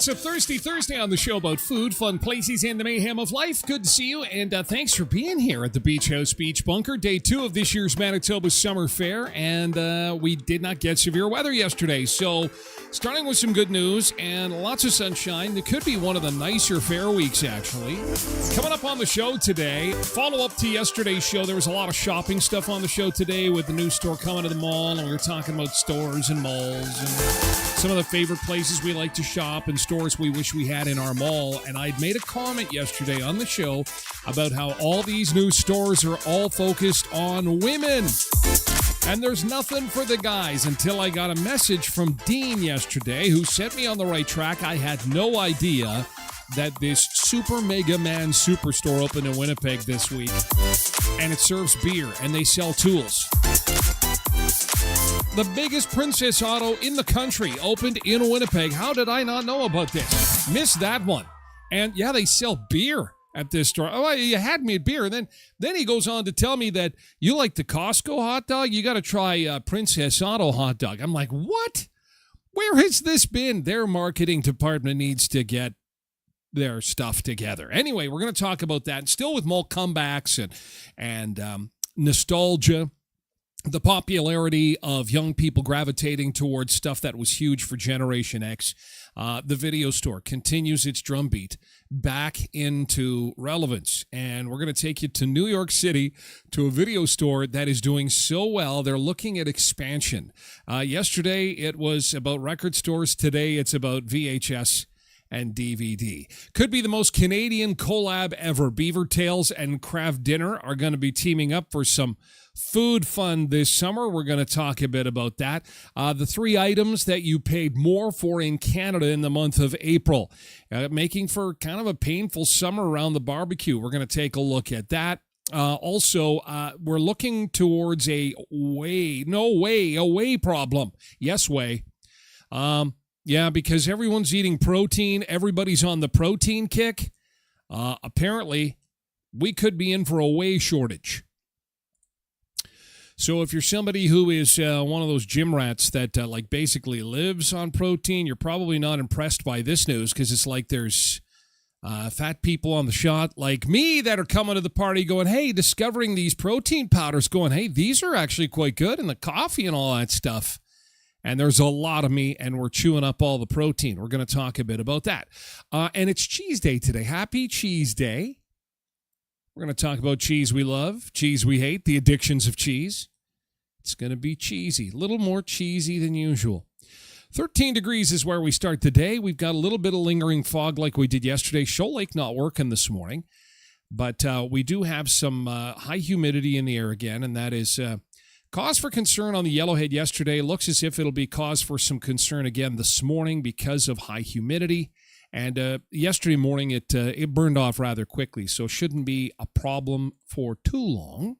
It's a Thirsty Thursday on the show about food, fun places, and the mayhem of life. Good to see you, and thanks for being here at the Beach House Beach Bunker. Day 2 of this year's Manitoba Summer Fair, and we did not get severe weather yesterday. So, starting with some good news and lots of sunshine. It could be one of the nicer fair weeks, actually. Coming up on the show today, follow-up to yesterday's show. There was a lot of shopping stuff on the show today with the new store coming to the mall, and we were talking about stores and malls and some of the favorite places we like to shop and stores we wish we had in our mall. And I'd made a comment yesterday on the show about how all these new stores are all focused on women. And there's nothing for the guys until I got a message from Dean yesterday who set me on the right track. I had no idea that this Super Mega Man Superstore opened in Winnipeg this week. And it serves beer and they sell tools. The biggest Princess Auto in the country opened in Winnipeg. How did I not know about this? Missed that one. And yeah, they sell beer at this store. Oh, you had me at beer. And then he goes on to tell me that you like the Costco hot dog? You got to try Princess Auto hot dog. I'm like, what? Where has this been? Their marketing department needs to get their stuff together. Anyway, we're going to talk about that. Still with mall comebacks and nostalgia. The popularity of young people gravitating towards stuff that was huge for Generation X. The video store continues its drumbeat back into relevance. And we're going to take you to New York City to a video store that is doing so well. They're looking at expansion. Yesterday, it was about record stores. Today, it's about VHS and DVD. Could be the most Canadian collab ever. Beaver Tails and Kraft Dinner are going to be teaming up for some food fun this summer. We're going to talk a bit about that. The 3 items that you paid more for in Canada in the month of April, making for kind of a painful summer around the barbecue. We're going to take a look at that. Also, we're looking towards a whey problem. Yes, whey. Yeah, because everyone's eating protein. Everybody's on the protein kick. Apparently, we could be in for a whey shortage. So if you're somebody who is one of those gym rats that like basically lives on protein, you're probably not impressed by this news because it's like there's fat people on the shot like me that are coming to the party going, hey, discovering these protein powders going, hey, these are actually quite good, and the coffee and all that stuff. And there's a lot of me, and we're chewing up all the protein. We're going to talk a bit about that. And it's Cheese Day today. Happy Cheese Day. We're going to talk about cheese we love, cheese we hate, the addictions of cheese. It's going to be cheesy, a little more cheesy than usual. 13 degrees is where we start today. We've got a little bit of lingering fog like we did yesterday. Shoal Lake not working this morning, but we do have some high humidity in the air again, and that is cause for concern on the Yellowhead yesterday. Looks as if it'll be cause for some concern again this morning because of high humidity. And yesterday morning, it burned off rather quickly, so shouldn't be a problem for too long.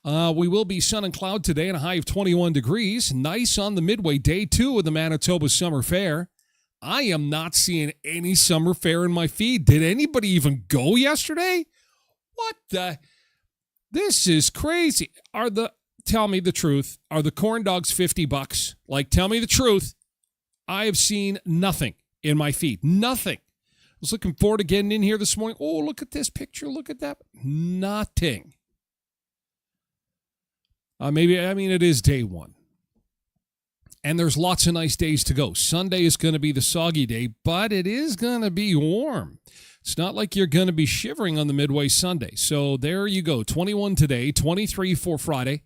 We will be sun and cloud today and a high of 21 degrees. Nice on the midway, day 2 of the Manitoba Summer Fair. I am not seeing any summer fair in my feed. Did anybody even go yesterday? What the? This is crazy. Tell me the truth, are the corn dogs $50? Like, tell me the truth. I have seen nothing in my feed. Nothing. I was looking forward to getting in here this morning. Oh, look at this picture. Look at that. Nothing. It is day 1. And there's lots of nice days to go. Sunday is going to be the soggy day, but it is going to be warm. It's not like you're going to be shivering on the midway Sunday. So there you go. 21 today, 23 for Friday.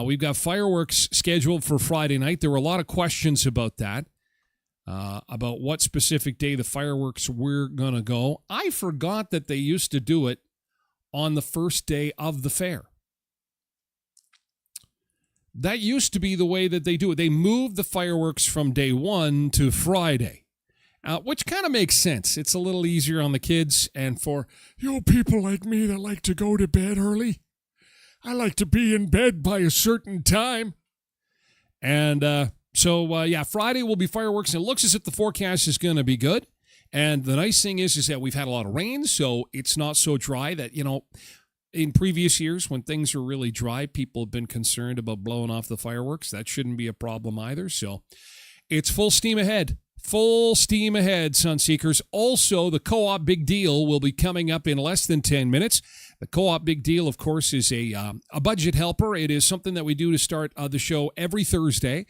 We've got fireworks scheduled for Friday night. There were a lot of questions about that. About what specific day the fireworks were going to go. I forgot that they used to do it on the first day of the fair. That used to be the way that they do it. They moved the fireworks from day 1 to Friday, which kind of makes sense. It's a little easier on the kids and for people like me that like to go to bed early. I like to be in bed by a certain time. And So, Friday will be fireworks, and it looks as if the forecast is going to be good. And the nice thing is that we've had a lot of rain, so it's not so dry that, in previous years when things are really dry, people have been concerned about blowing off the fireworks. That shouldn't be a problem either. So it's full steam ahead. Full steam ahead, Sunseekers. Also, the Co-op Big Deal will be coming up in less than 10 minutes. The Co-op Big Deal, of course, is a budget helper. It is something that we do to start the show every Thursday,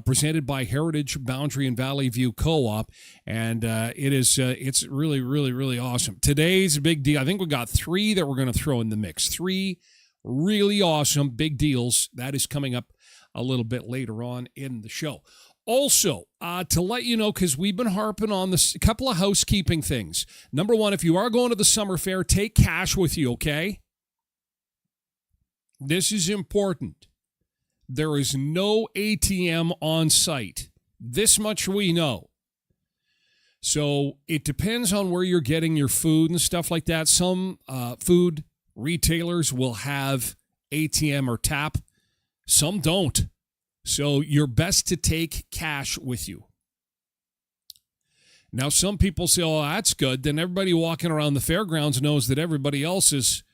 presented by Heritage Boundary and Valley View Co-op, and it's really, really, really awesome. Today's big deal, I think we got 3 that we're going to throw in the mix. 3 really awesome big deals. That is coming up a little bit later on in the show. Also, to let you know, because we've been harping on this, a couple of housekeeping things. Number 1, if you are going to the summer fair, take cash with you, okay? This is important. There is no ATM on site. This much we know. So it depends on where you're getting your food and stuff like that. Some food retailers will have ATM or tap. Some don't. So you're best to take cash with you. Now, some people say, oh, that's good. Then everybody walking around the fairgrounds knows that everybody else is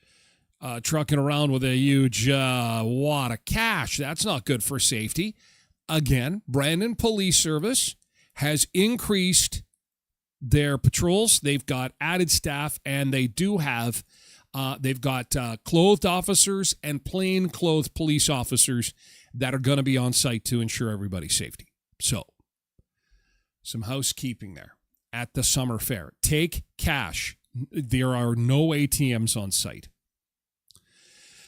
trucking around with a huge wad of cash. That's not good for safety. Again, Brandon Police Service has increased their patrols. They've got added staff, and they do have, they've got clothed officers and plain clothed police officers that are going to be on site to ensure everybody's safety. So, some housekeeping there at the summer fair. Take cash. There are no ATMs on site.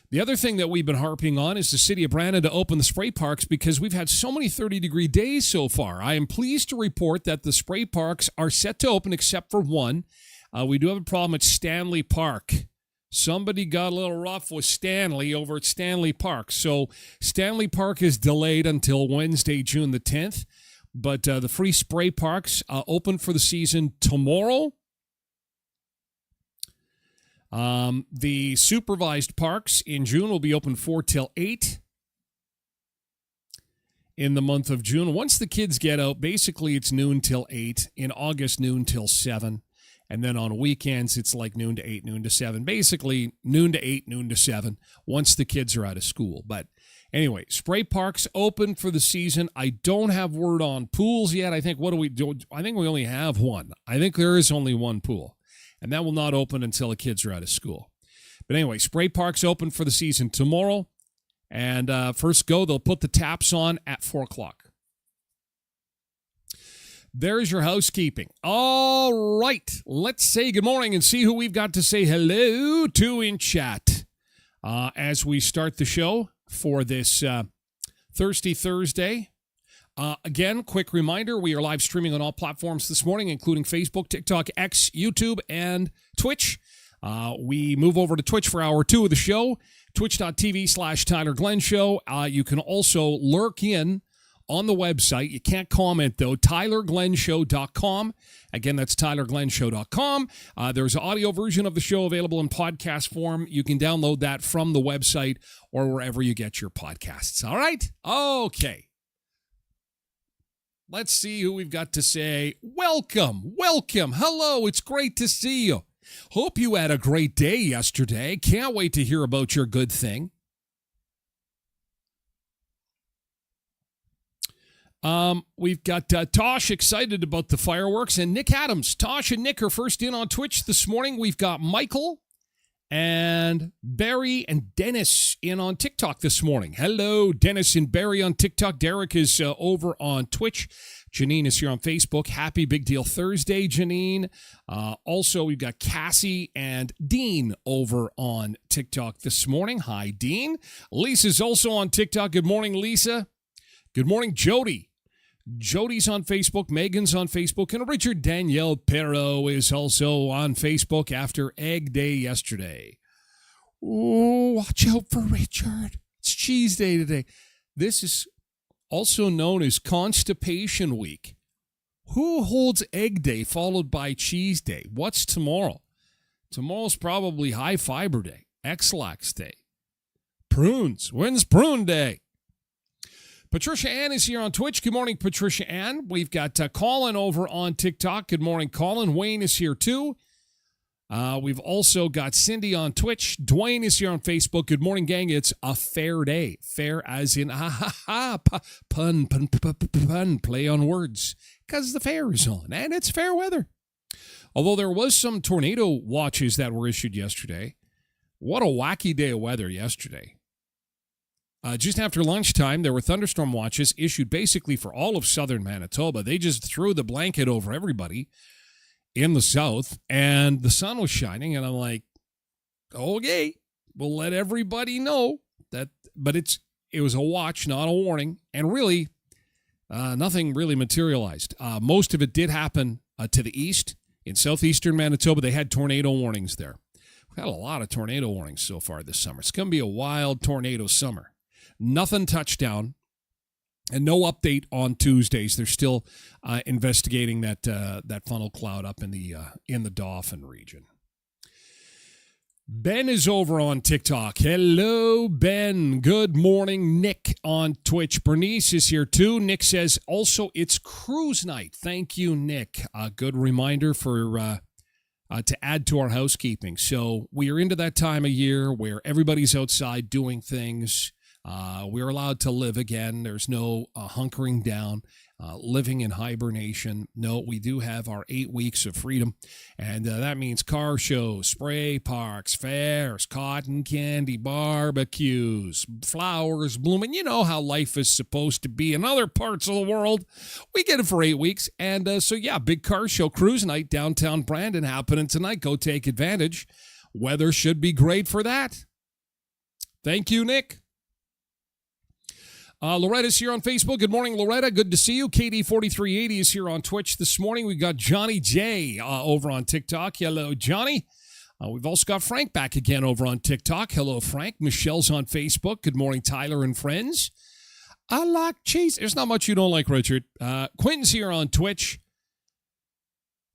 The other thing that we've been harping on is the city of Brandon to open the spray parks because we've had so many 30-degree days so far. I am pleased to report that the spray parks are set to open except for one. We do have a problem at Stanley Park. Somebody got a little rough with Stanley over at Stanley Park. So Stanley Park is delayed until Wednesday, June the 10th. But the free spray parks open for the season tomorrow. The supervised parks in June will be open 4 till 8 in the month of June. Once the kids get out, basically it's noon till 8. In August, noon till 7. And then on weekends, it's like noon to 8, noon to 7. Basically, noon to 8, noon to 7, once the kids are out of school. But anyway, spray parks open for the season. I don't have word on pools yet. I think, what do we do? I think we only have one. I think there is only one pool. And that will not open until the kids are out of school. But anyway, spray parks open for the season tomorrow. And first go, they'll put the taps on at 4 o'clock. There's your housekeeping. All right. Let's say good morning and see who we've got to say hello to in chat as we start the show for this Thirsty Thursday. Again, quick reminder, we are live streaming on all platforms this morning, including Facebook, TikTok, X, YouTube, and Twitch. We move over to Twitch for hour 2 of the show, twitch.tv/Tyler Glen Show. You can also lurk in on the website. You can't comment, though, tylerglenshow.com. Again, that's tylerglenshow.com. There's an audio version of the show available in podcast form. You can download that from the website or wherever you get your podcasts. All right? Okay. Let's see who we've got to say. Welcome. Hello, it's great to see you. Hope you had a great day yesterday. Can't wait to hear about your good thing. We've got Tosh excited about the fireworks and Nick Adams. Tosh and Nick are first in on Twitch this morning. We've got Michael and Barry and Dennis in on TikTok this morning. Hello, Dennis and Barry on TikTok. Derek is over on Twitch. Janine is here on Facebook. Happy Big Deal Thursday, Janine. Also, we've got Cassie and Dean over on TikTok this morning. Hi, Dean. Lisa's also on TikTok. Good morning, Lisa. Good morning, Jody. Jody's on Facebook, Megan's on Facebook, and Richard Danielle Perro is also on Facebook after Egg Day yesterday. Oh, watch out for Richard. It's Cheese Day today. This is also known as Constipation Week. Who holds Egg Day followed by Cheese Day? What's tomorrow? Tomorrow's probably High Fiber Day, X-Lax Day. Prunes. When's Prune Day? Patricia Ann is here on Twitch. Good morning, Patricia Ann. We've got Colin over on TikTok. Good morning, Colin. Wayne is here, too. We've also got Cindy on Twitch. Dwayne is here on Facebook. Good morning, gang. It's a fair day. Fair as in, pun, play on words. Because the fair is on, and it's fair weather. Although there was some tornado watches that were issued yesterday. What a wacky day of weather yesterday. Just after lunchtime, there were thunderstorm watches issued basically for all of southern Manitoba. They just threw the blanket over everybody in the south, and the sun was shining, and I'm like, okay, we'll let everybody know that. But it was a watch, not a warning, and really, nothing really materialized. Most of it did happen to the east. In southeastern Manitoba, they had tornado warnings there. We've had a lot of tornado warnings so far this summer. It's going to be a wild tornado summer. Nothing touchdown, and no update on Tuesdays. They're still investigating that funnel cloud up in the Dauphin region. Ben is over on TikTok. Hello, Ben. Good morning. Nick on Twitch. Bernice is here too. Nick says also it's cruise night. Thank you, Nick. A good reminder for to add to our housekeeping. So we are into that time of year where everybody's outside doing things. We're allowed to live again. There's no hunkering down, living in hibernation. No, we do have our 8 weeks of freedom, and that means car shows, spray parks, fairs, cotton candy, barbecues, flowers blooming. You know how life is supposed to be in other parts of the world. We get it for 8 weeks, and so yeah, big car show, cruise night, downtown Brandon happening tonight. Go take advantage. Weather should be great for that. Thank you, Nick. Loretta's here on Facebook. Good morning, Loretta. Good to see you. KD4380 is here on Twitch this morning. We've got Johnny J over on TikTok. Hello, Johnny. We've also got Frank back again over on TikTok. Hello, Frank. Michelle's on Facebook. Good morning, Tyler and friends. I like cheese. There's not much you don't like, Richard. Quentin's here on Twitch.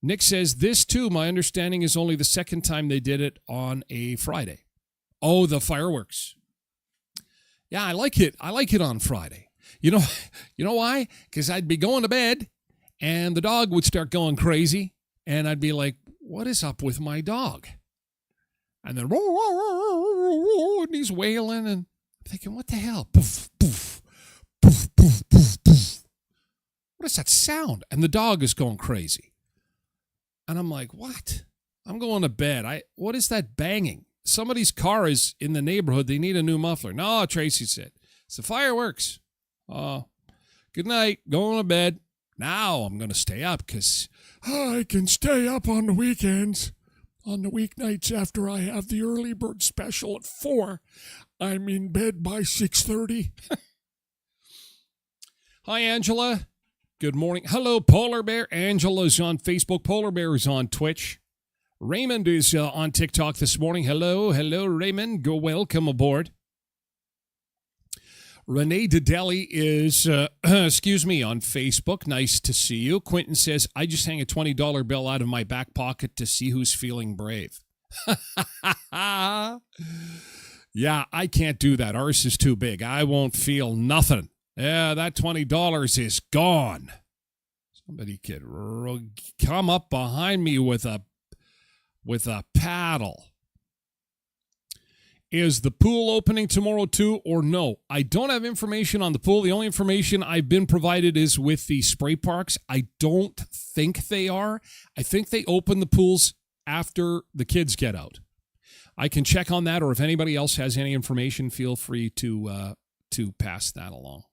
Nick says, this too, my understanding is only the second time they did it on a Friday. Oh, the fireworks. Yeah, I like it. I like it on Friday. You know why? Because I'd be going to bed, and the dog would start going crazy, and I'd be like, what is up with my dog? And then, and he's wailing, and I'm thinking, what the hell? Poof, poof, poof, poof, poof, poof. What is that sound? And the dog is going crazy. And I'm like, what? I'm going to bed. What is that banging? Somebody's car is in the neighborhood. They need a new muffler. No, Tracy said. It's the fireworks. Oh, good night. Going to bed. Now I'm going to stay up because I can stay up on the weekends. On the weeknights after I have the early bird special at 4, I'm in bed by 6:30. Hi, Angela. Good morning. Hello, Polar Bear. Angela's on Facebook. Polar Bear is on Twitch. Raymond is on TikTok this morning. Hello, Raymond. Welcome aboard. Renee Dedeli is, on Facebook. Nice to see you. Quentin says, I just hang a $20 bill out of my back pocket to see who's feeling brave. Yeah, I can't do that. Ours is too big. I won't feel nothing. Yeah, that $20 is gone. Somebody could come up behind me with a paddle. Is the pool opening tomorrow too or no? I don't have information on the pool. The only information I've been provided is with the spray parks. I don't think they are. I think they open the pools after the kids get out. I can check on that, or if anybody else has any information, feel free to pass that along.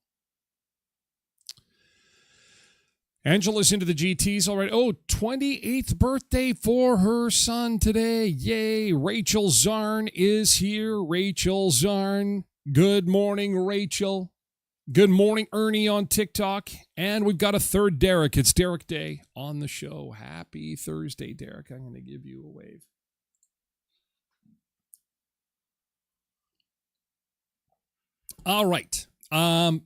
Angela's into the GTs already. Oh, 28th birthday for her son today. Yay. Rachel Zarn is here. Rachel Zarn. Good morning, Rachel. Good morning, Ernie on TikTok. And we've got a third Derek. It's Derek Day on the show. Happy Thursday, Derek. I'm going to give you a wave. All right.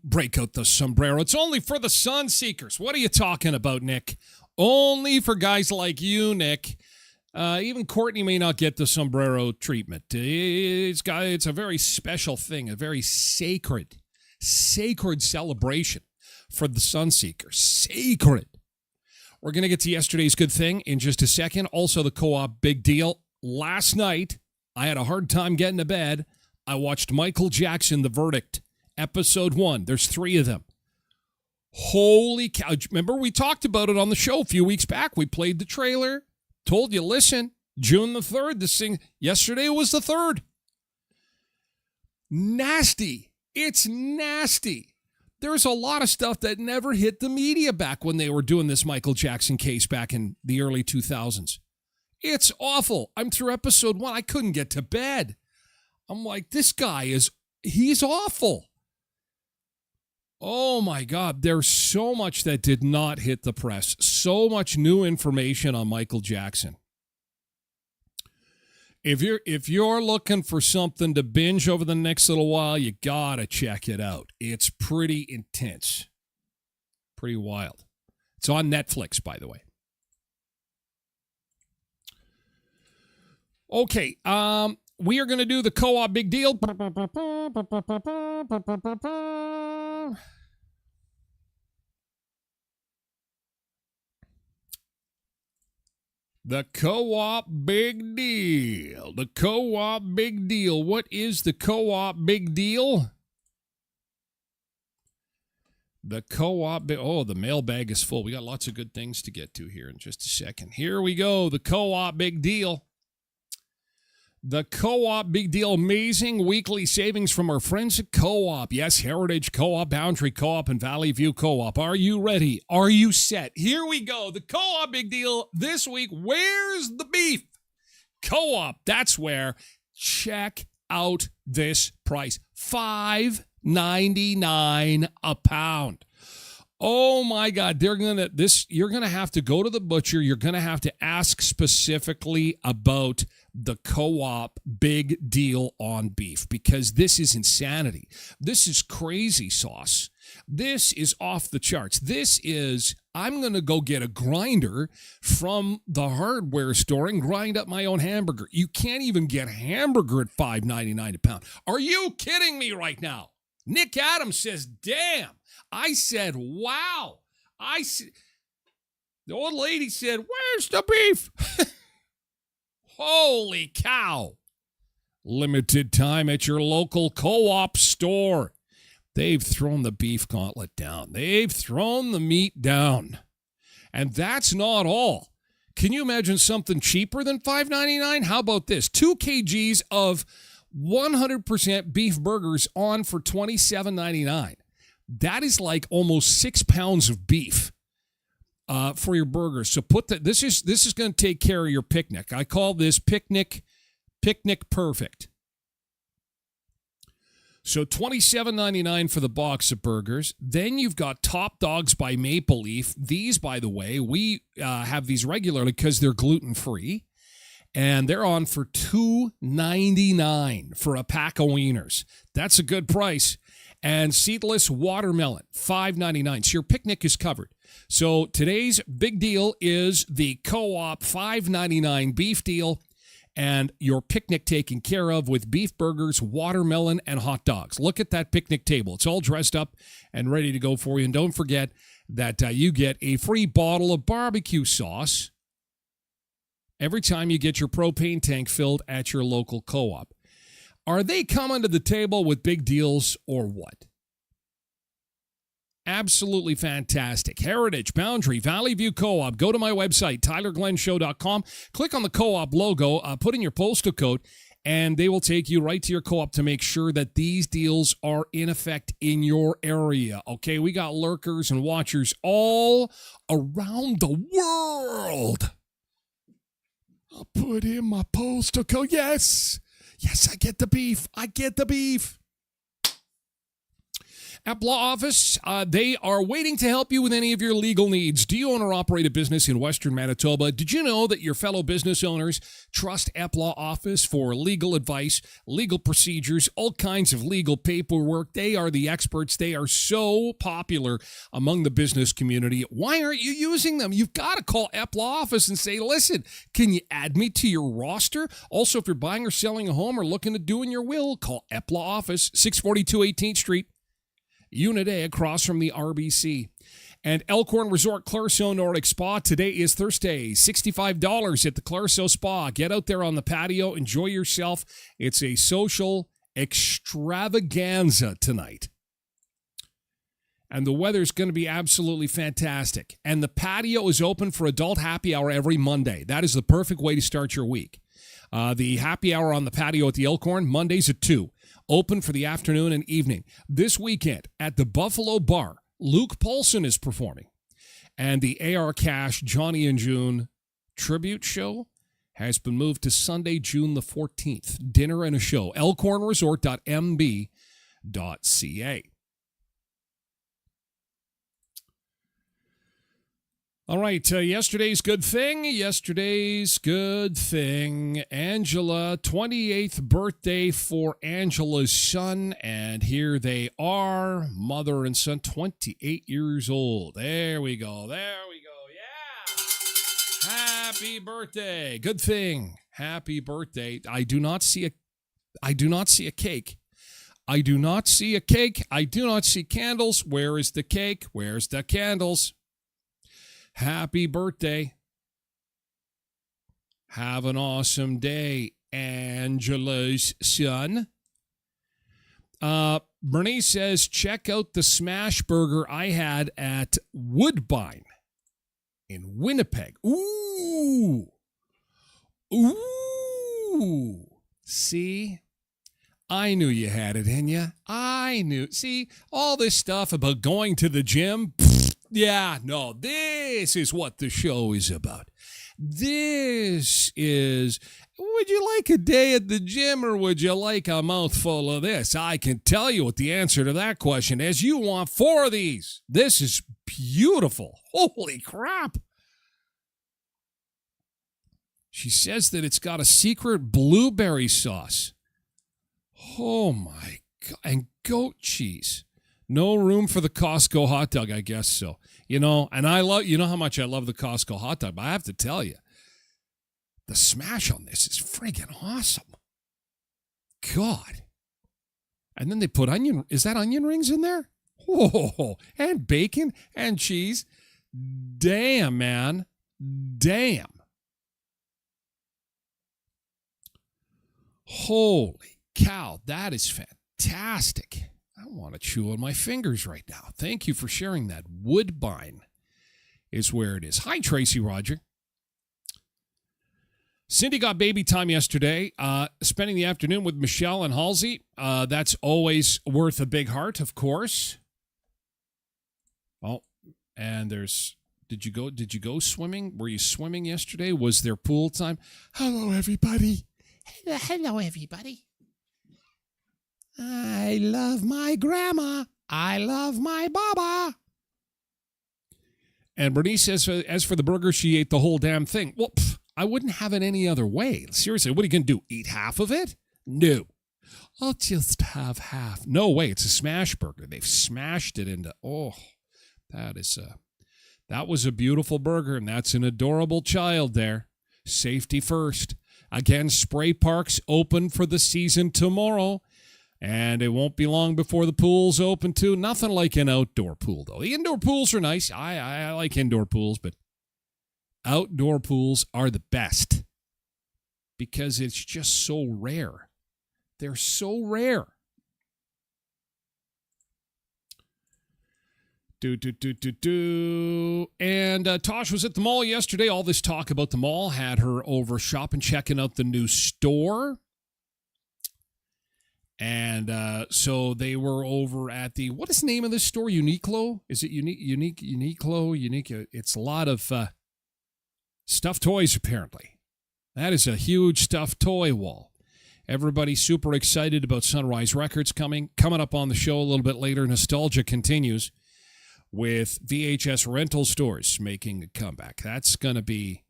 Break out the sombrero. It's only for the sun seekers. What are you talking about, Nick? Only for guys like you, Nick. Even Courtney may not get the sombrero treatment. It's a very special thing, a very sacred celebration for the sun seekers. Sacred. We're going to get to yesterday's good thing in just a second. Also, the co-op big deal. Last night, I had a hard time getting to bed. I watched Michael Jackson, The Verdict. Episode 1. There's 3 of them. Holy cow. Remember, we talked about it on the show a few weeks back. We played the trailer. Told you, listen, June the 3rd, this thing, yesterday was the 3rd. Nasty. It's nasty. There's a lot of stuff that never hit the media back when they were doing this Michael Jackson case back in the early 2000s. It's awful. I'm through episode 1. I couldn't get to bed. I'm like, this guy he's awful. Oh, my God. There's so much that did not hit the press. So much new information on Michael Jackson. If you're looking for something to binge over the next little while, you got to check it out. It's pretty intense. Pretty wild. It's on Netflix, by the way. Okay, we are going to do the co-op big deal. The co-op big deal. The co-op big deal. What is the co-op big deal? The co-op the mailbag is full. We got lots of good things to get to here in just a second. Here we go. The co-op big deal. The co-op big deal. Amazing weekly savings from our friends at Co-op. Yes, Heritage Co-op, Boundary Co-op, and Valley View Co-op. Are you ready? Are you set? Here we go. The co-op big deal this week. Where's the beef? Co-op, that's where. Check out this price. $5.99 a pound. Oh my God, you're gonna have to go to the butcher. You're gonna have to ask specifically about the co-op big deal on beef, because this is insanity. This is crazy sauce. This is off the charts. I'm gonna go get a grinder from the hardware store and grind up my own hamburger. You can't even get a hamburger at $5.99 a pound. Are you kidding me right now? Nick Adams says, damn. I said, wow. The old lady said, where's the beef? Holy cow. Limited time at your local co-op store. They've thrown the beef gauntlet down. They've thrown the meat down. And that's not all. Can you imagine something cheaper than $5.99? How about this? 2 kgs of 100% beef burgers on for $27.99. That is like almost 6 pounds of beef for your burgers. So this is going to take care of your picnic. I call this picnic perfect. So $27.99 for the box of burgers. Then you've got Top Dogs by Maple Leaf. These, by the way, we have these regularly because they're gluten-free. And they're on for $2.99 for a pack of wieners. That's a good price. And seedless watermelon, $5.99. So your picnic is covered. So today's big deal is the Co-op $5.99 beef deal and your picnic taken care of with beef burgers, watermelon, and hot dogs. Look at that picnic table. It's all dressed up and ready to go for you. And don't forget that you get a free bottle of barbecue sauce every time you get your propane tank filled at your local Co-op. Are they coming to the table with big deals or what? Absolutely fantastic. Heritage, Boundary, Valley View Co-op. Go to my website, tylerglenshow.com. Click on the Co-op logo, put in your postal code, and they will take you right to your Co-op to make sure that these deals are in effect in your area. Okay, we got lurkers and watchers all around the world. I'll put in my postal code. Yes, I get the beef. At Law Office, they are waiting to help you with any of your legal needs. Do you own or operate a business in Western Manitoba? Did you know that your fellow business owners trust Law Office for legal advice, legal procedures, all kinds of legal paperwork? They are the experts. They are so popular among the business community. Why aren't you using them? You've got to call Law Office and say, listen, can you add me to your roster? Also, if you're buying or selling a home or looking at doing your will, call Law Office, 642 18th Street. Unit A across from the RBC. And Elkhorn Resort Clarso Nordic Spa. Today is Thursday. $65 at the Clarso Spa. Get out there on the patio. Enjoy yourself. It's a social extravaganza tonight. And the weather's going to be absolutely fantastic. And the patio is open for adult happy hour every Monday. That is the perfect way to start your week. The happy hour on the patio at the Elkhorn, Mondays at 2. Open for the afternoon and evening. This weekend at the Buffalo Bar, Luke Paulson is performing. And the AR Cash Johnny and June tribute show has been moved to Sunday, June the 14th. Dinner and a show. elkhornresort.mb.ca. All right, yesterday's good thing. Angela, 28th birthday for Angela's son, and here they are, mother and son, 28 years old. There we go, yeah. Happy birthday, good thing, happy birthday. I do not see a cake. I do not see candles. Where is the cake? Where's the candles? Happy birthday. Have an awesome day, Angela's son. Bernice says, check out the smash burger I had at Woodbine in Winnipeg. Ooh. See? I knew you had it in you. I knew. See, all this stuff about going to the gym. Yeah, no, this is what the show is about. This is, would you like a day at the gym or would you like a mouthful of this? I can tell you what the answer to that question is. You want 4 of these. This is beautiful. Holy crap. She says that it's got a secret blueberry sauce. Oh, my God. And goat cheese. No room for the Costco hot dog, I guess so. And I love, how much I love the Costco hot dog, but I have to tell you, the smash on this is friggin' awesome. God. And then they put is that onion rings in there? Oh, and bacon and cheese. Damn, man. Damn. Holy cow, that is fantastic. I want to chew on my fingers right now. Thank you for sharing that. Woodbine is where it is. Hi, Tracy Roger. Cindy got baby time yesterday, spending the afternoon with Michelle and Halsey. That's always worth a big heart, of course. Oh, and there's Did you go swimming? Were you swimming yesterday? Was there pool time? Hello, everybody. Hello, everybody. I love my grandma. I love my baba. And Bernice says, as for the burger, she ate the whole damn thing. Well, I wouldn't have it any other way. Seriously, what are you going to do? Eat half of it? No. I'll just have half. No way. It's a smash burger. They've smashed it into, that was a beautiful burger, and that's an adorable child there. Safety first. Again, spray parks open for the season tomorrow, and it won't be long before the pool's open too. Nothing like an outdoor pool, though. The indoor pools are nice. I like indoor pools, but outdoor pools are the best because it's just so rare. They're so rare. And Tosh was at the mall yesterday. All this talk about the mall had her over shopping, checking out the new store. And so they were over at the, what is the name of this store? Uniqlo? Is it Uniqlo? It's a lot of stuffed toys, apparently. That is a huge stuffed toy wall. Everybody's super excited about Sunrise Records coming up on the show a little bit later. Nostalgia continues with VHS rental stores making a comeback. That's going to be,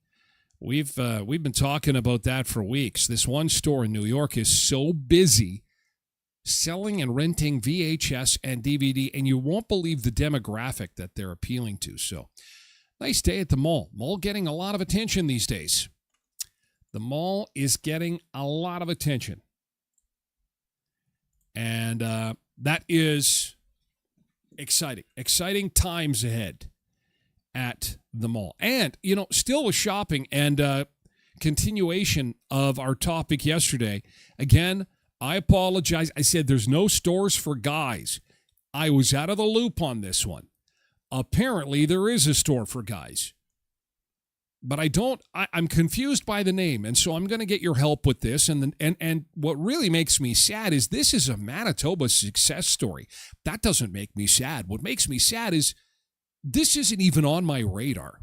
we've been talking about that for weeks. This one store in New York is so busy selling and renting VHS and DVD, and you won't believe the demographic that they're appealing to. So, nice day at the mall. Mall getting a lot of attention these days. The mall is getting a lot of attention. And that is exciting. Exciting times ahead at the mall. And, still with shopping and continuation of our topic yesterday. Again, I apologize. I said there's no stores for guys. I was out of the loop on this one. Apparently, there is a store for guys. But I'm confused by the name, and so I'm going to get your help with this. And what really makes me sad is this is a Manitoba success story. That doesn't make me sad. What makes me sad is this isn't even on my radar.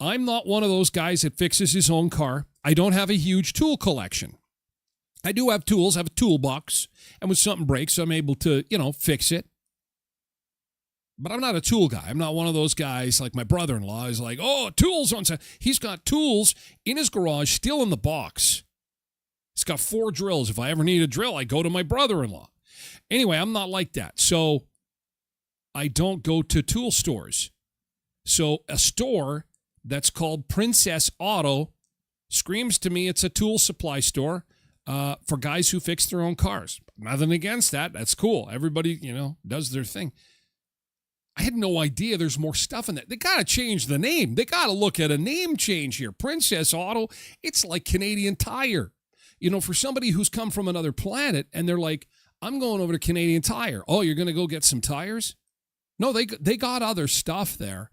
I'm not one of those guys that fixes his own car. I don't have a huge tool collection. I do have tools. I have a toolbox, and when something breaks, I'm able to, fix it. But I'm not a tool guy. I'm not one of those guys like my brother-in-law is like, tools on sale. He's got tools in his garage, still in the box. He's got 4 drills. If I ever need a drill, I go to my brother-in-law. Anyway, I'm not like that. So I don't go to tool stores. So a store that's called Princess Auto screams to me it's a tool supply store for guys who fix their own cars. Nothing against that. That's cool. Everybody, does their thing. I had no idea there's more stuff in that. They got to change the name. They got to look at a name change here. Princess Auto, it's like Canadian Tire. For somebody who's come from another planet and they're like, I'm going over to Canadian Tire. Oh, you're going to go get some tires? No, they got other stuff there.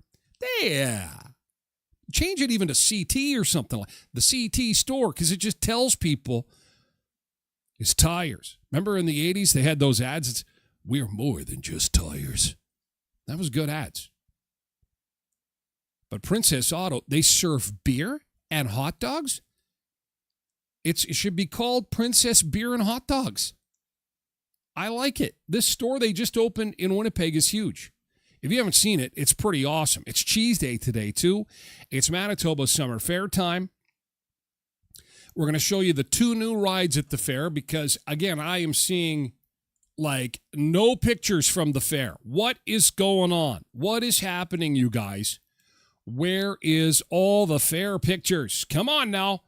Yeah. Change it even to CT or something like the CT store because it just tells people it's tires. Remember in the 80s they had those ads? It's, we're more than just tires. That was good ads. But Princess Auto, they serve beer and hot dogs? It should be called Princess Beer and Hot Dogs. I like it. This store they just opened in Winnipeg is huge. If you haven't seen it, it's pretty awesome. It's Cheese Day today, too. It's Manitoba Summer Fair time. We're going to show you the 2 new rides at the fair because, again, I am seeing no pictures from the fair. What is going on? What is happening, you guys? Where is all the fair pictures? Come on now.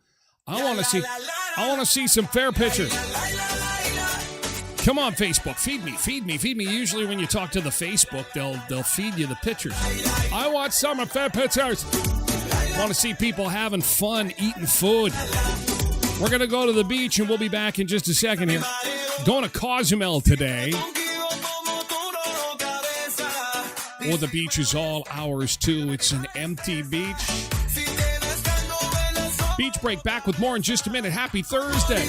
I want to see some fair pictures. Come on, Facebook. Feed me. Usually when you talk to the Facebook, they'll feed you the pictures. I want some fair pictures. I want to see people having fun, eating food. We're going to go to the beach, and we'll be back in just a second here. Going to Cozumel today. The beach is all ours, too. It's an empty beach. Beach break back with more in just a minute. Happy Thursday.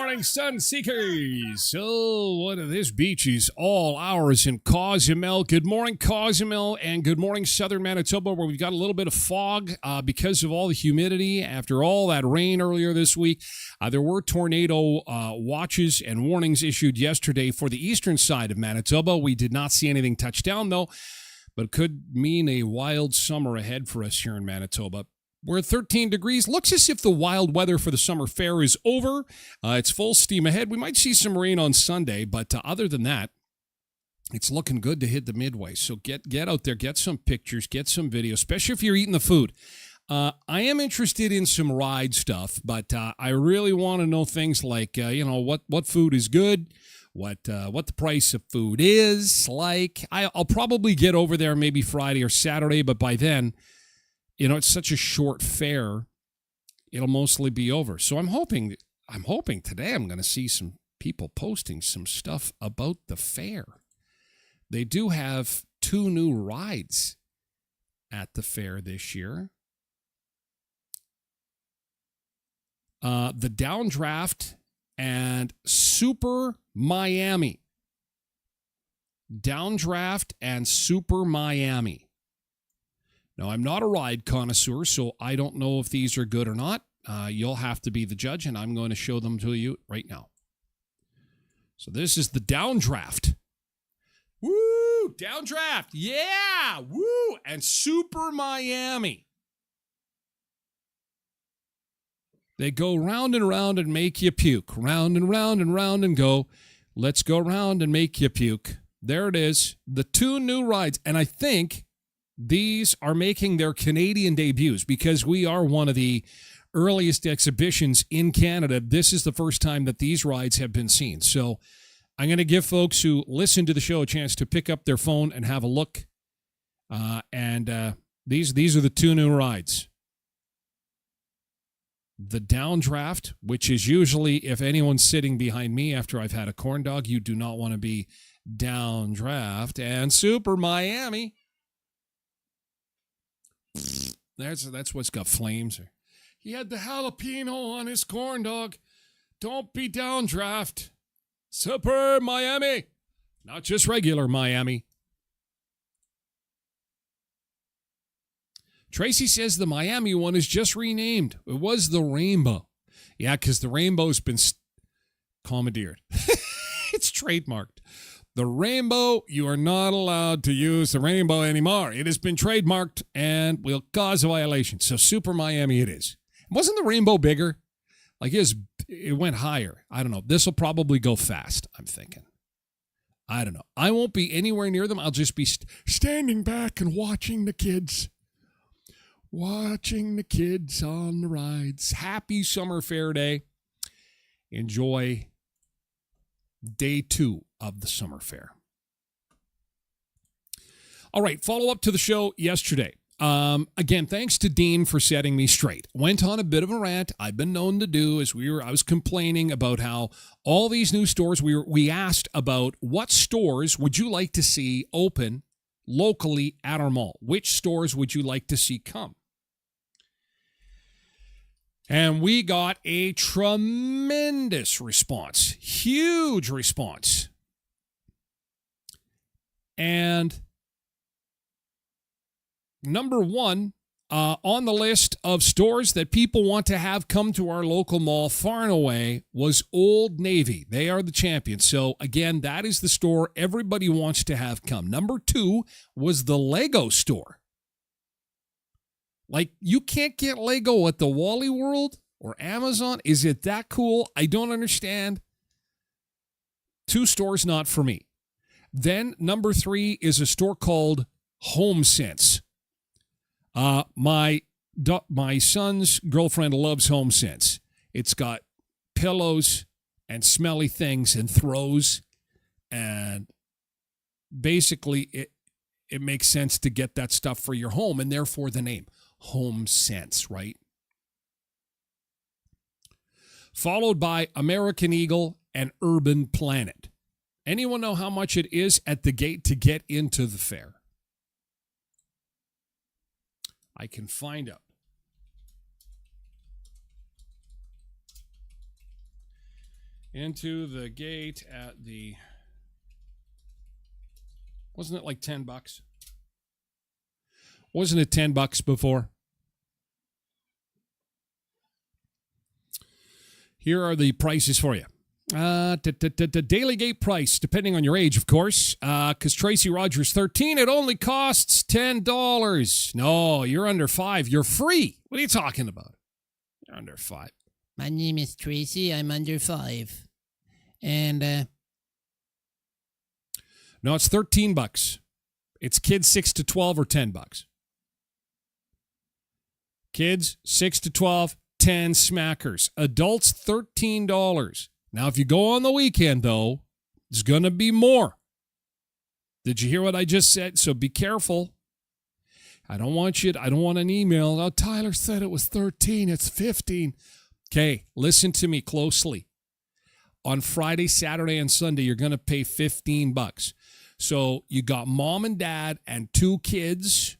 morning, sun seekers. So, what are this beach is all ours in Cozumel. Good morning, Cozumel, and good morning, southern Manitoba, where we've got a little bit of fog because of all the humidity after all that rain earlier this week. There were tornado watches and warnings issued yesterday for the eastern side of Manitoba. We did not see anything touch down, though, but it could mean a wild summer ahead for us here in Manitoba. We're at 13 degrees. Looks as if the wild weather for the summer fair is over. It's full steam ahead. We might see some rain on Sunday, but other than that, it's looking good to hit the midway. So get out there, get some pictures, get some video, especially if you're eating the food. I am interested in some ride stuff, but I really want to know things like, what food is good, what the price of food is like. I'll probably get over there maybe Friday or Saturday, but by then, it's such a short fair, it'll mostly be over. So I'm hoping today I'm going to see some people posting some stuff about the fair. They do have 2 new rides at the fair this year. The Downdraft and Super Miami. Downdraft and Super Miami. Now, I'm not a ride connoisseur, so I don't know if these are good or not. You'll have to be the judge, and I'm going to show them to you right now. So this is the Downdraft. Woo! Downdraft! Yeah! Woo! And Super Miami. They go round and round and make you puke. Round and round and round and go. Let's go round and make you puke. There it is. The 2 new rides. And I think these are making their Canadian debuts because we are one of the earliest exhibitions in Canada. This is the first time that these rides have been seen. So I'm going to give folks who listen to the show a chance to pick up their phone and have a look. These are the 2 new rides. The Downdraft, which is usually, if anyone's sitting behind me after I've had a corn dog, you do not want to be Downdraft, and Super Miami. That's what's got flames. He had the jalapeno on his corn dog. Don't be Downdraft. Super Miami. Not just regular Miami. Tracy says the Miami one is just renamed. It was the Rainbow. Yeah, because the Rainbow's been commandeered. It's trademarked. The Rainbow, you are not allowed to use the Rainbow anymore. It has been trademarked and will cause a violation. So Super Miami it is. Wasn't the Rainbow bigger? Like it went higher. I don't know. This will probably go fast, I'm thinking. I don't know. I won't be anywhere near them. I'll just be standing back and watching the kids. Watching the kids on the rides. Happy Summer Fair Day. Enjoy day 2 of the summer fair. All right, follow up to the show yesterday. Again, thanks to Dean for setting me straight. Went on a bit of a rant I've been known to do I was complaining about how all these new stores, we asked about what stores would you like to see open locally at our mall? Which stores would you like to see come? And we got a tremendous response, huge response. And number 1 on the list of stores that people want to have come to our local mall far and away was Old Navy. They are the champions. So again, that is the store everybody wants to have come. Number 2 was the Lego store. Like, you can't get Lego at the Wally World or Amazon? Is it that cool? I don't understand. 2 stores not for me. Then number 3 is a store called HomeSense. My son's girlfriend loves HomeSense. It's got pillows and smelly things and throws, and basically it makes sense to get that stuff for your home, and therefore the name HomeSense, right? Followed by American Eagle and Urban Planet. Anyone know how much it is at the gate to get into the fair? I can find out. into the gate at the... Wasn't it like $10? Wasn't it $10 before? Here are the prices for you. Daily gate price, depending on your age, of course. Because Tracy Rogers 13, it only costs $10. No, you're under 5. You're free. What are you talking about? You're under 5. My name is Tracy. I'm under 5. And, no, it's $13. It's kids 6 to 12 or $10. Kids 6 to 12, 10 smackers. Adults, $13. Now, if you go on the weekend, though, it's going to be more. Did you hear what I just said? So be careful. I don't want an email. Oh, Tyler said it was 13. It's 15. Okay, listen to me closely. On Friday, Saturday, and Sunday, you're going to pay $15. So you got mom and dad and 2 kids.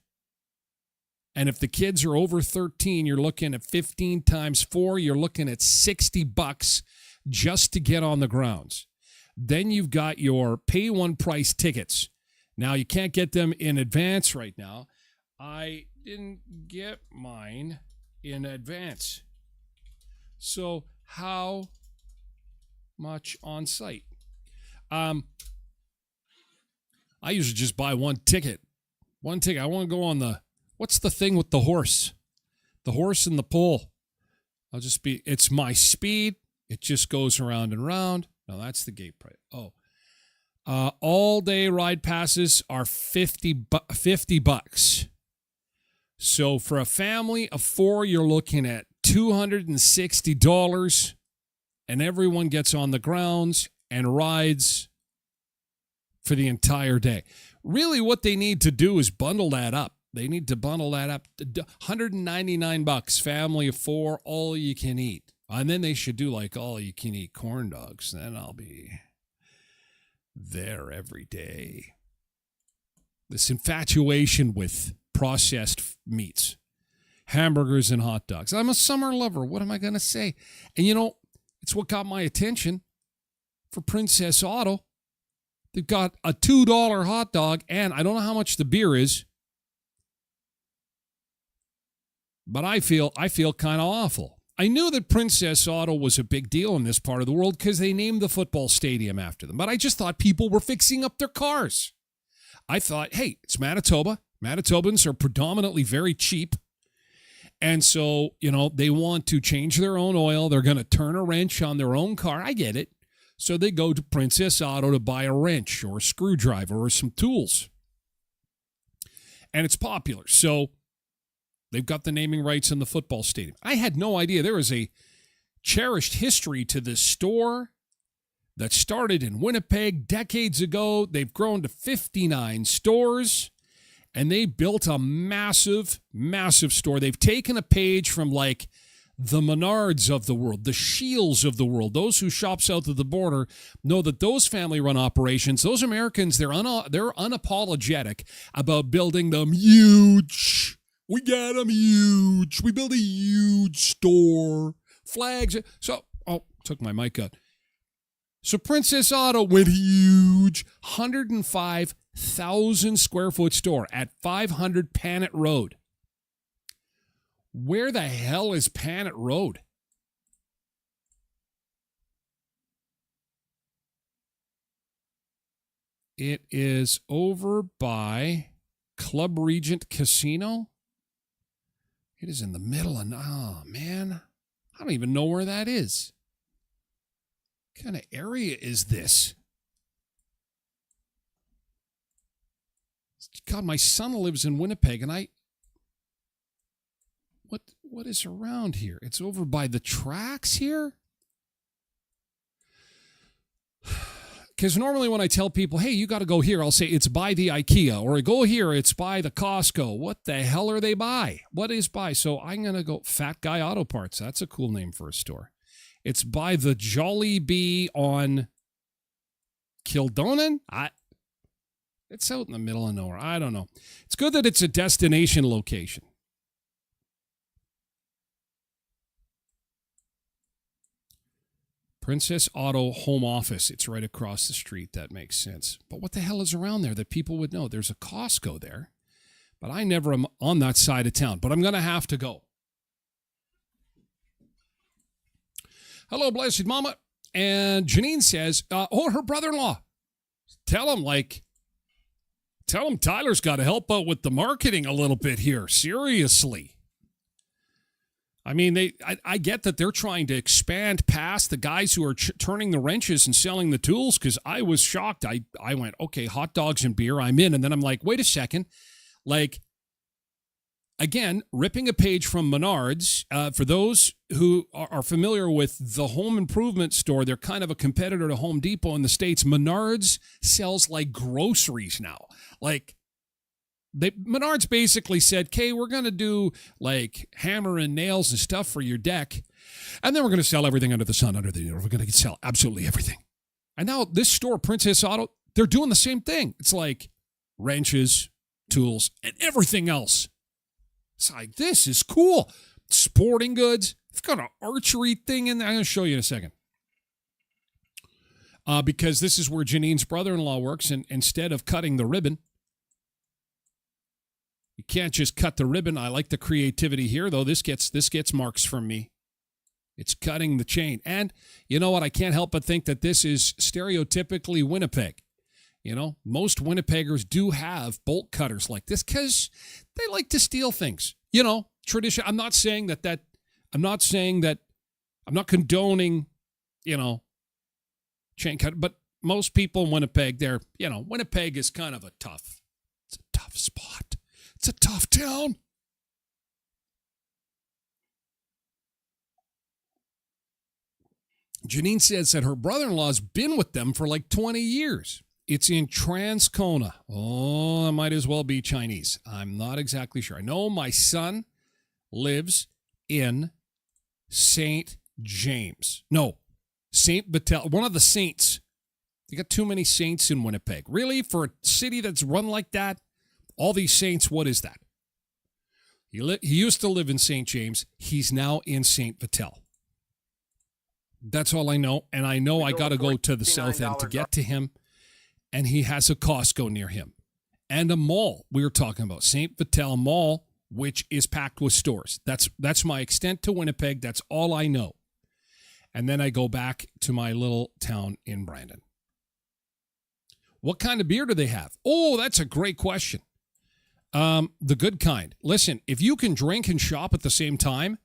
And if the kids are over 13, you're looking at 15 times 4. You're looking at $60 just to get on the grounds. Then you've got your pay one price tickets. Now, you can't get them in advance right now. I didn't get mine in advance. So how much on site? I usually just buy one ticket. One ticket. I want to go on the, what's the thing with the horse? The horse and the pole. It's my speed. It just goes around and around. No, that's the gate price. Oh. All day ride passes are $50. So for a family of 4, you're looking at $260, and everyone gets on the grounds and rides for the entire day. Really, what they need to do is bundle that up. They need to bundle that up. $199, family of 4, all you can eat. And then they should do like all you can eat corn dogs. Then I'll be there every day. This infatuation with processed meats, hamburgers and hot dogs. I'm a summer lover. What am I going to say? And you know, it's what got my attention for Princess Auto. They've got a $2 hot dog, and I don't know how much the beer is, but I feel kind of awful. I knew that Princess Auto was a big deal in this part of the world because they named the football stadium after them. But I just thought people were fixing up their cars. I thought, hey, it's Manitoba. Manitobans are predominantly very cheap. And so, you know, they want to change their own oil. They're going to turn a wrench on their own car. I get it. So they go to Princess Auto to buy a wrench or a screwdriver or some tools. And it's popular. So they've got the naming rights in the football stadium. I had no idea there was a cherished history to this store that started in Winnipeg decades ago. They've grown to 59 stores, and they built a massive, massive store. They've taken a page from like the Menards of the world, the Shields of the world. Those who shop south of the border know that those family-run operations, those Americans, they're unapologetic about building them huge. We got them huge. We built a huge store. Flags. So, took my mic out. So Princess Auto went huge. 105,000 square foot store at 500 Panet Road. Where the hell is Panet Road? It is over by Club Regent Casino. It is in the middle of, oh man, I don't even know where that is. What kind of area is this? God, my son lives in Winnipeg, and what is around here? It's over by the tracks here? Because normally when I tell people, hey, you got to go here, I'll say it's by the IKEA, or go here, it's by the Costco. What the hell are they by? What is by? So I'm going to go Fat Guy Auto Parts. That's a cool name for a store. It's by the Jolly Bee on Kildonan? It's out in the middle of nowhere. I don't know. It's good that it's a destination location. Princess Auto Home Office. It's right across the street. That makes sense. But what the hell is around there that people would know? There's a Costco there, but I never am on that side of town. But I'm going to have to go. Hello, Blessed Mama. And Janine says, her brother-in-law. Tell him Tyler's got to help out with the marketing a little bit here. Seriously. I mean, I get that they're trying to expand past the guys who are turning the wrenches and selling the tools, because I was shocked. I went, okay, hot dogs and beer, I'm in. And then I'm like, wait a second. Like, again, ripping a page from Menards. For those who are familiar with the home improvement store, they're kind of a competitor to Home Depot in the States. Menards sells like groceries now. Like, Menards basically said, okay, we're going to do like hammer and nails and stuff for your deck. And then we're going to sell everything under the sun, we're going to sell absolutely everything. And now this store, Princess Auto, they're doing the same thing. It's like wrenches, tools, and everything else. It's like, this is cool. Sporting goods. I've got an archery thing in there. I'm going to show you in a second. Because this is where Janine's brother-in-law works, and instead of cutting the ribbon, you can't just cut the ribbon. I like the creativity here, though. This gets marks from me. It's cutting the chain. And you know what? I can't help but think that this is stereotypically Winnipeg. You know, most Winnipeggers do have bolt cutters like this because they like to steal things. You know, tradition. I'm not condoning, you know, chain cut. But most people in Winnipeg, Winnipeg is kind of it's a tough spot. It's a tough town. Janine says that her brother-in-law's been with them for like 20 years. It's in Transcona. Oh, it might as well be Chinese. I'm not exactly sure. I know my son lives in St. James. No, St. Vital. One of the saints. You got too many saints in Winnipeg. Really? For a city that's run like that? All these saints, what is that? He used to live in St. James. He's now in St. Vital. That's all I know. And I know I got to go to the south end to get to him. And he has a Costco near him. And a mall we were talking about. St. Vital Mall, which is packed with stores. That's my extent to Winnipeg. That's all I know. And then I go back to my little town in Brandon. What kind of beer do they have? Oh, that's a great question. The good kind. Listen, if you can drink and shop at the same time,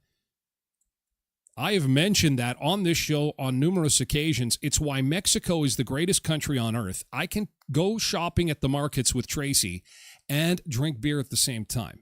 I have mentioned that on this show on numerous occasions. It's why Mexico is the greatest country on earth. I can go shopping at the markets with Tracy and drink beer at the same time.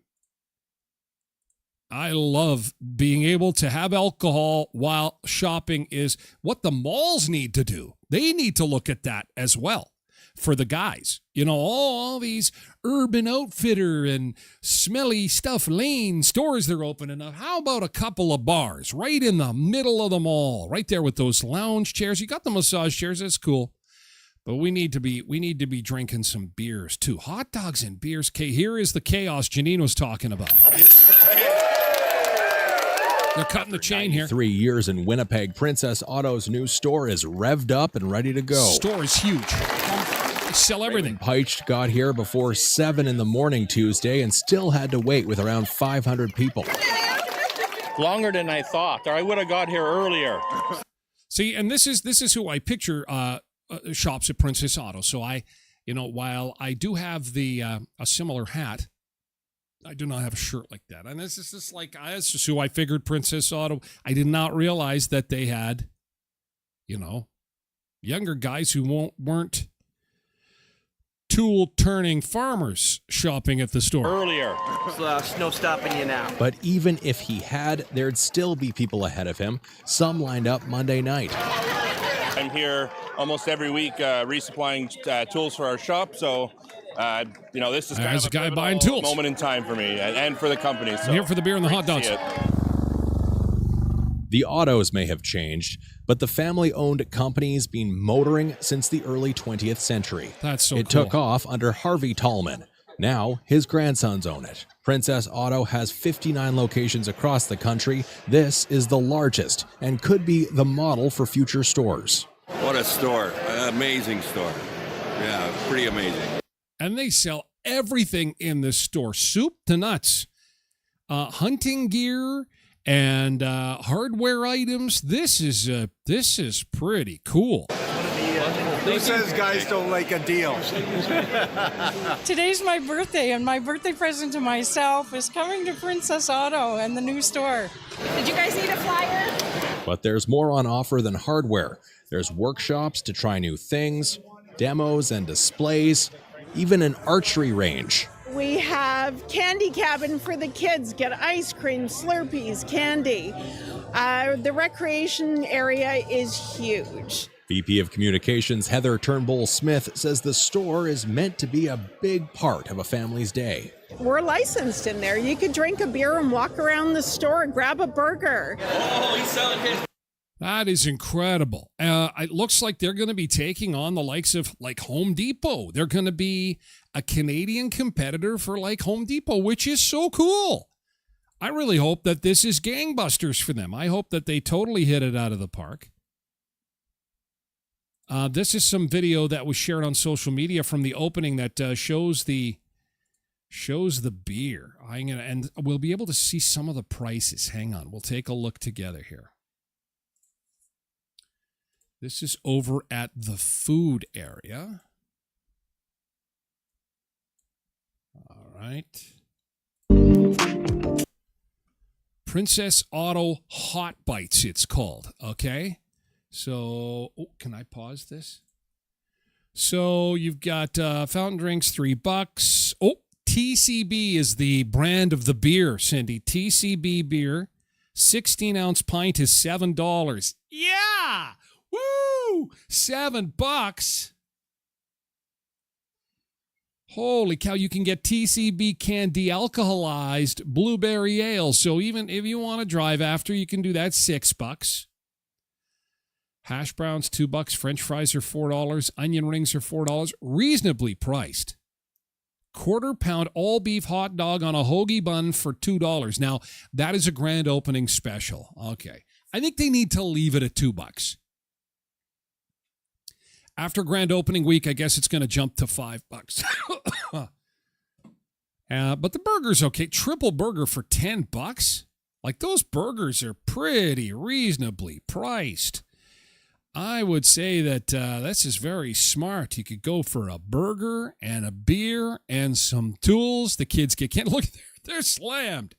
I love being able to have alcohol while shopping is what the malls need to do. They need to look at that as well. For the guys, you know, all these Urban Outfitter and smelly stuff lane stores they're opening up. How about a couple of bars right in the middle of the mall, right there with those lounge chairs? You got the massage chairs, that's cool. But we need to be drinking some beers too. Hot dogs and beers. Okay, here is the chaos Janine was talking about. They're cutting the chain here. 3 years in Winnipeg, Princess Auto's new store is revved up and ready to go. Store is huge. They sell everything. Peitsch got here before 7 in the morning Tuesday and still had to wait with around 500 people. Longer than I thought, or I would have got here earlier. See, and this is who I picture shops at Princess Auto. So while I do have the a similar hat, I do not have a shirt like that. And this is just who I figured Princess Auto. I did not realize that they had, younger guys who weren't tool-turning farmers shopping at the store. Earlier. No stopping you now. But even if he had, there'd still be people ahead of him. Some lined up Monday night. I'm here almost every week resupplying tools for our shop, so this is kind of a guy buying tools. Moment in time for me and for the company. So I'm here for the beer and the hot dogs. The autos may have changed, but the family-owned company's been motoring since the early 20th century. That's so It cool. took off under Harvey Tallman. Now, his grandsons own it. Princess Auto has 59 locations across the country. This is the largest and could be the model for future stores. What a store. Amazing store. Yeah, pretty amazing. And they sell everything in this store, soup to nuts. Hunting gear and hardware items. This is pretty cool. Who says guys don't like a deal? Today's my birthday, and my birthday present to myself is coming to Princess Auto and the new store. Did you guys need a flyer? But there's more on offer than hardware. There's workshops to try new things, demos and displays, even an archery range. We have candy cabin for the kids. Get ice cream, Slurpees, candy. The recreation area is huge. VP of Communications Heather Turnbull-Smith says the store is meant to be a big part of a family's day. We're licensed in there. You could drink a beer and walk around the store and grab a burger. Oh, he's selling his. That is incredible. It looks like they're going to be taking on the likes of like Home Depot. They're going to be a Canadian competitor for like Home Depot, which is so cool. I really hope that this is gangbusters for them. I hope that they totally hit it out of the park. This is some video that was shared on social media from the opening that shows the beer. And we'll be able to see some of the prices. Hang on, we'll take a look together here. This is over at the food area. All right. Princess Auto Hot Bites, it's called. Okay. So, can I pause this? So, you've got fountain drinks, $3. Oh, TCB is the brand of the beer, Cindy. TCB beer, 16-ounce pint is $7. Yeah! Woo! $7. Holy cow, you can get TCB canned de-alcoholized blueberry ale. So, even if you want to drive after, you can do that, $6. Hash browns, $2. French fries are $4. Onion rings are $4. Reasonably priced. Quarter-pound all-beef hot dog on a hoagie bun for $2. Now, that is a grand opening special. Okay. I think they need to leave it at $2. After grand opening week, I guess it's going to jump to $5. But the burger's okay. Triple burger for $10? Like, those burgers are pretty reasonably priced. I would say that this is very smart. You could go for a burger and a beer and some tools. The kids can't look. They're slammed.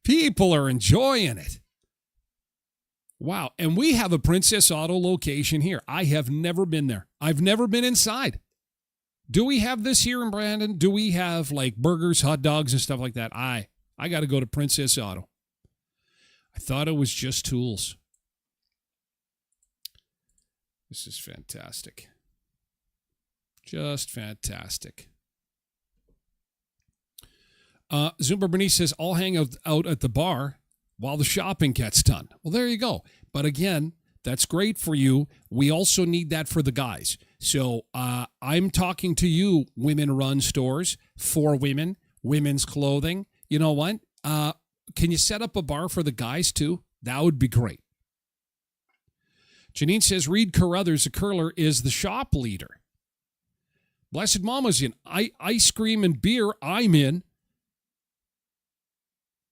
People are enjoying it. Wow. And we have a Princess Auto location here. I have never been there. I've never been inside. Do we have this here in Brandon? Do we have like burgers, hot dogs, and stuff like that? I got to go to Princess Auto. I thought it was just tools. This is fantastic. Just fantastic. Zumba Bernice says, I'll hang out at the bar while the shopping gets done. Well, there you go. But again, that's great for you. We also need that for the guys. So I'm talking to you, women-run stores, for women, women's clothing. You know what? Can you set up a bar for the guys too? That would be great. Janine says, Reed Carruthers, a curler, is the shop leader. Blessed Mama's in. Ice cream and beer, I'm in.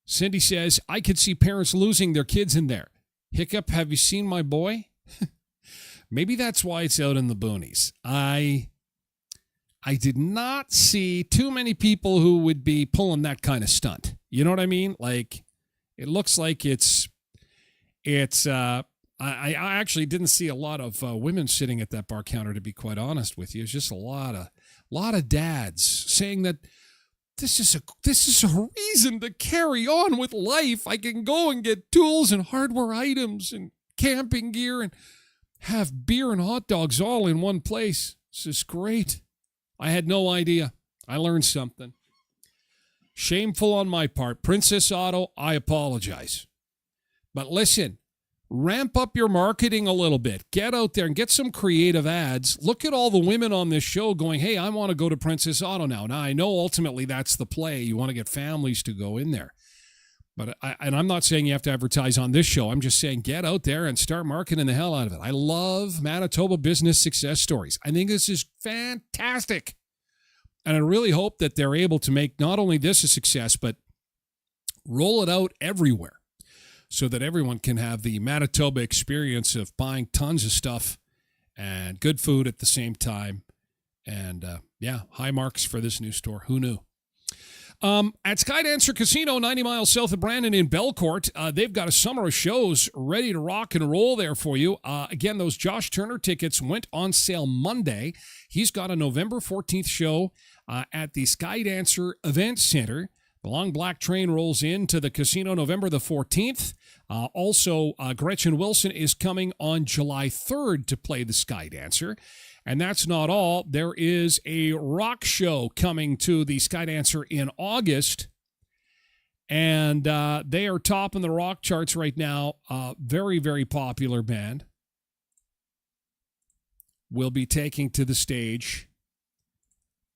Cindy says, I could see parents losing their kids in there. Hiccup, have you seen my boy? Maybe that's why it's out in the boonies. I did not see too many people who would be pulling that kind of stunt. You know what I mean? Like, it looks like it's I actually didn't see a lot of women sitting at that bar counter, to be quite honest with you. It's just a lot of dads saying that this is a reason to carry on with life. I can go and get tools and hardware items and camping gear and have beer and hot dogs all in one place. This is great. I had no idea. I learned something. Shameful on my part. Princess Auto, I apologize. But listen, Ramp up your marketing a little bit. Get out there and get some creative ads. Look at all the women on this show going, hey, I want to go to Princess Auto now. Now, I know ultimately that's the play. You want to get families to go in there. But I'm not saying you have to advertise on this show. I'm just saying get out there and start marketing the hell out of it. I love Manitoba business success stories. I think this is fantastic. And I really hope that they're able to make not only this a success, but roll it out everywhere, so that everyone can have the Manitoba experience of buying tons of stuff and good food at the same time. And, high marks for this new store. Who knew? At Skydancer Casino, 90 miles south of Brandon in Belcourt, they've got a summer of shows ready to rock and roll there for you. Again, those Josh Turner tickets went on sale Monday. He's got a November 14th show at the Skydancer Event Center. The Long Black Train rolls into the casino November the 14th. Also, Gretchen Wilson is coming on July 3rd to play the Skydancer. And that's not all. There is a rock show coming to the Skydancer in August. And they are topping the rock charts right now. Very, very popular band. Will be taking to the stage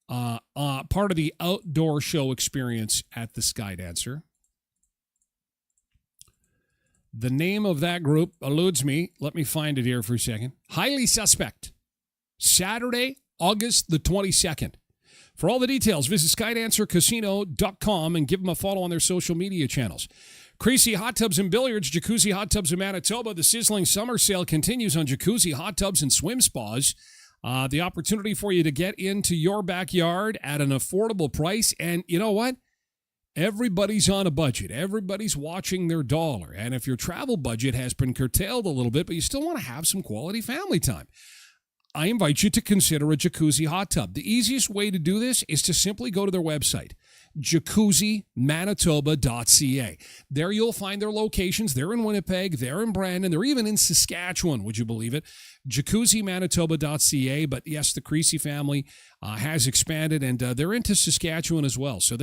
part of the outdoor show experience at the Skydancer. The name of that group eludes me. Let me find it here for a second. Highly Suspect. Saturday, August the 22nd. For all the details, visit SkydancerCasino.com and give them a follow on their social media channels. Creasy Hot Tubs and Billiards, Jacuzzi Hot Tubs in Manitoba. The sizzling summer sale continues on jacuzzi, hot tubs, and swim spas. The opportunity for you to get into your backyard at an affordable price. And you know what? Everybody's on a budget. Everybody's watching their dollar. And if your travel budget has been curtailed a little bit, but you still want to have some quality family time, I invite you to consider a jacuzzi hot tub. The easiest way to do this is to simply go to their website, jacuzzimanitoba.ca. There you'll find their locations. They're in Winnipeg. They're in Brandon. They're even in Saskatchewan, would you believe it? jacuzzimanitoba.ca. But yes, the Creasy family has expanded, and they're into Saskatchewan as well. So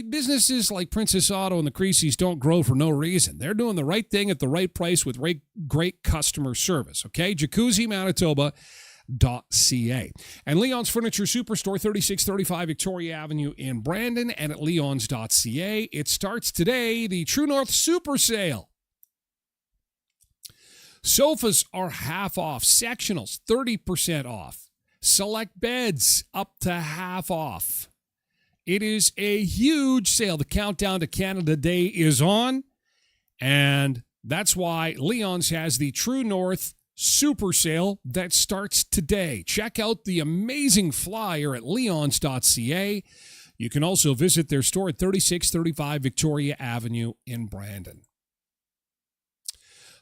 businesses like Princess Auto and the Creasys don't grow for no reason. They're doing the right thing at the right price with great customer service, okay? jacuzzimanitoba.ca. And Leon's Furniture Superstore, 3635 Victoria Avenue in Brandon, and at leons.ca. It starts today, the True North Super Sale. Sofas are half off. Sectionals, 30% off. Select beds, up to half off. It is a huge sale. The countdown to Canada Day is on, and that's why Leon's has the True North Super Sale that starts today. Check out the amazing flyer at leons.ca. You can also visit their store at 3635 Victoria Avenue in Brandon.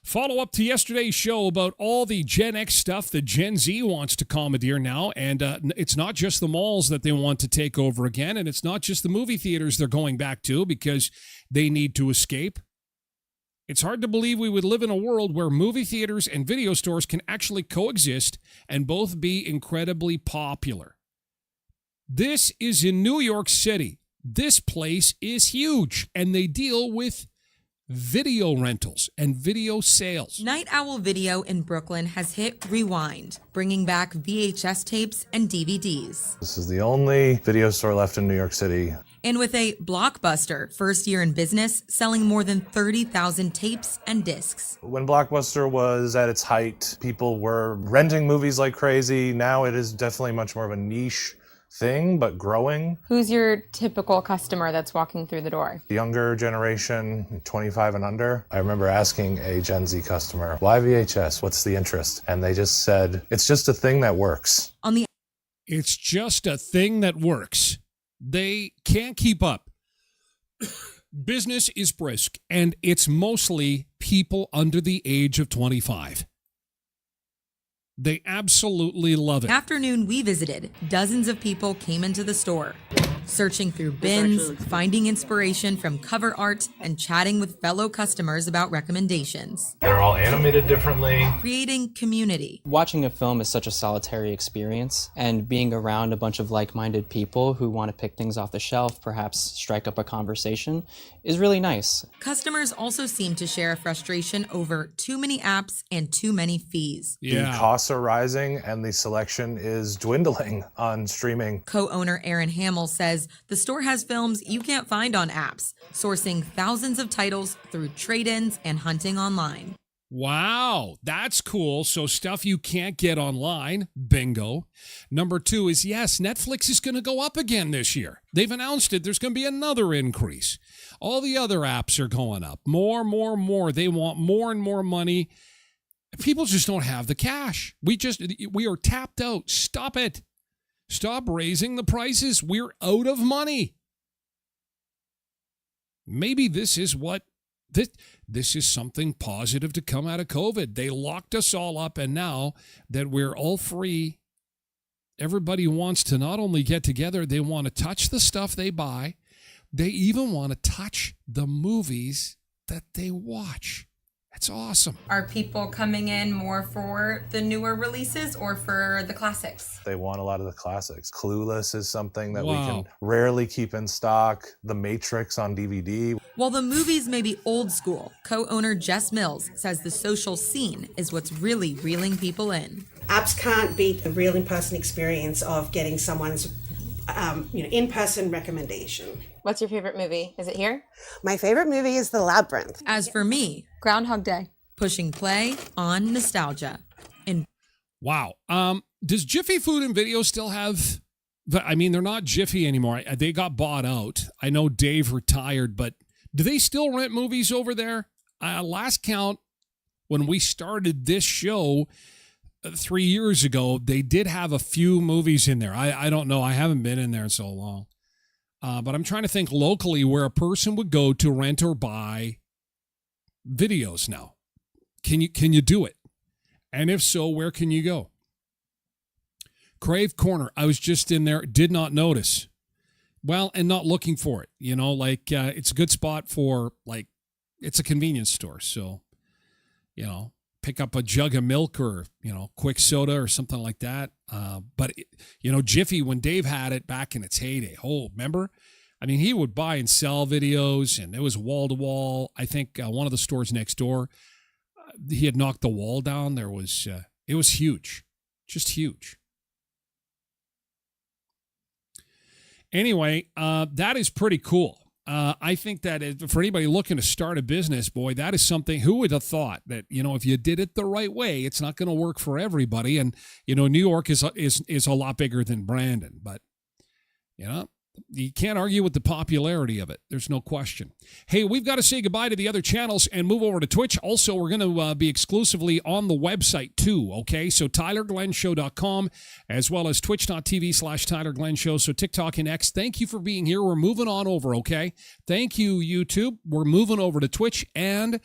Follow up to yesterday's show about all the Gen X stuff that Gen Z wants to commandeer now. And it's not just the malls that they want to take over again. And it's not just the movie theaters they're going back to because they need to escape. It's hard to believe we would live in a world where movie theaters and video stores can actually coexist and both be incredibly popular. This is in New York City. This place is huge, and they deal with video rentals and video sales. Night Owl Video in Brooklyn has hit rewind, bringing back VHS tapes and DVDs. This is the only video store left in New York City. And with a blockbuster first year in business, selling more than 30,000 tapes and discs. When Blockbuster was at its height, people were renting movies like crazy. Now it is definitely much more of a niche thing, but growing. Who's your typical customer that's walking through the door? The younger generation, 25 and under. I remember asking a Gen Z customer, why VHS? What's the interest? And they just said, it's just a thing that works. It's just a thing that works. They can't keep up. Business is brisk, and it's mostly people under the age of 25. They absolutely love it. Afternoon we visited, dozens of people came into the store, searching through bins, finding inspiration from cover art, and chatting with fellow customers about recommendations. They're all animated differently. Creating community. Watching a film is such a solitary experience, and being around a bunch of like-minded people who want to pick things off the shelf, perhaps strike up a conversation, is really nice. Customers also seem to share a frustration over too many apps and too many fees. The costs are rising and the selection is dwindling on streaming. Co-owner Aaron Hamill says the store has films you can't find on apps, sourcing thousands of titles through trade-ins and hunting online. Wow, that's cool. So stuff you can't get online, bingo. Number 2 is, yes, Netflix is going to go up again this year. They've announced it. There's going to be another increase. All the other apps are going up. More. They want more and more money. People just don't have the cash. We are tapped out. Stop it. Stop raising the prices. We're out of money. Maybe this is what this is something positive to come out of COVID. They locked us all up, and now that we're all free, everybody wants to not only get together, they want to touch the stuff they buy. They even want to touch the movies that they watch. That's awesome. Are people coming in more for the newer releases or for the classics? They want a lot of the classics. Clueless is something that we can rarely keep in stock. The Matrix on DVD. While the movies may be old school, co-owner Jess Mills says the social scene is what's really reeling people in. Apps can't beat the real in-person experience of getting someone's in-person recommendation. What's your favorite movie? Is it here? My favorite movie is The Labyrinth. As for me, Groundhog Day. Pushing play on nostalgia. Wow. Does Jiffy Food and Video still have... I mean, they're not Jiffy anymore. They got bought out. I know Dave retired, but do they still rent movies over there? Last count, when we started this show 3 years ago, they did have a few movies in there. I don't know. I haven't been in there in so long. But I'm trying to think locally where a person would go to rent or buy videos now. Can you do it? And if so, where can you go? Crave Corner. I was just in there, did not notice. Well, and not looking for it. You know, like it's a good spot for, like, it's a convenience store. So, you know, pick up a jug of milk or, you know, quick soda or something like that. But, Jiffy, when Dave had it back in its heyday, remember? I mean, he would buy and sell videos, and it was wall to wall. I think one of the stores next door, he had knocked the wall down. There was, it was huge, just huge. Anyway, that is pretty cool. I think that for anybody looking to start a business, boy, that is something. Who would have thought that, if you did it the right way, it's not going to work for everybody. And, New York is a lot bigger than Brandon, but, you can't argue with the popularity of it. There's no question. Hey, we've got to say goodbye to the other channels and move over to Twitch. Also, we're going to be exclusively on the website too, okay? So TylerGlenShow.com as well as twitch.tv/TylerGlenShow. So TikTok and X, thank you for being here. We're moving on over, okay? Thank you, YouTube. We're moving over to Twitch and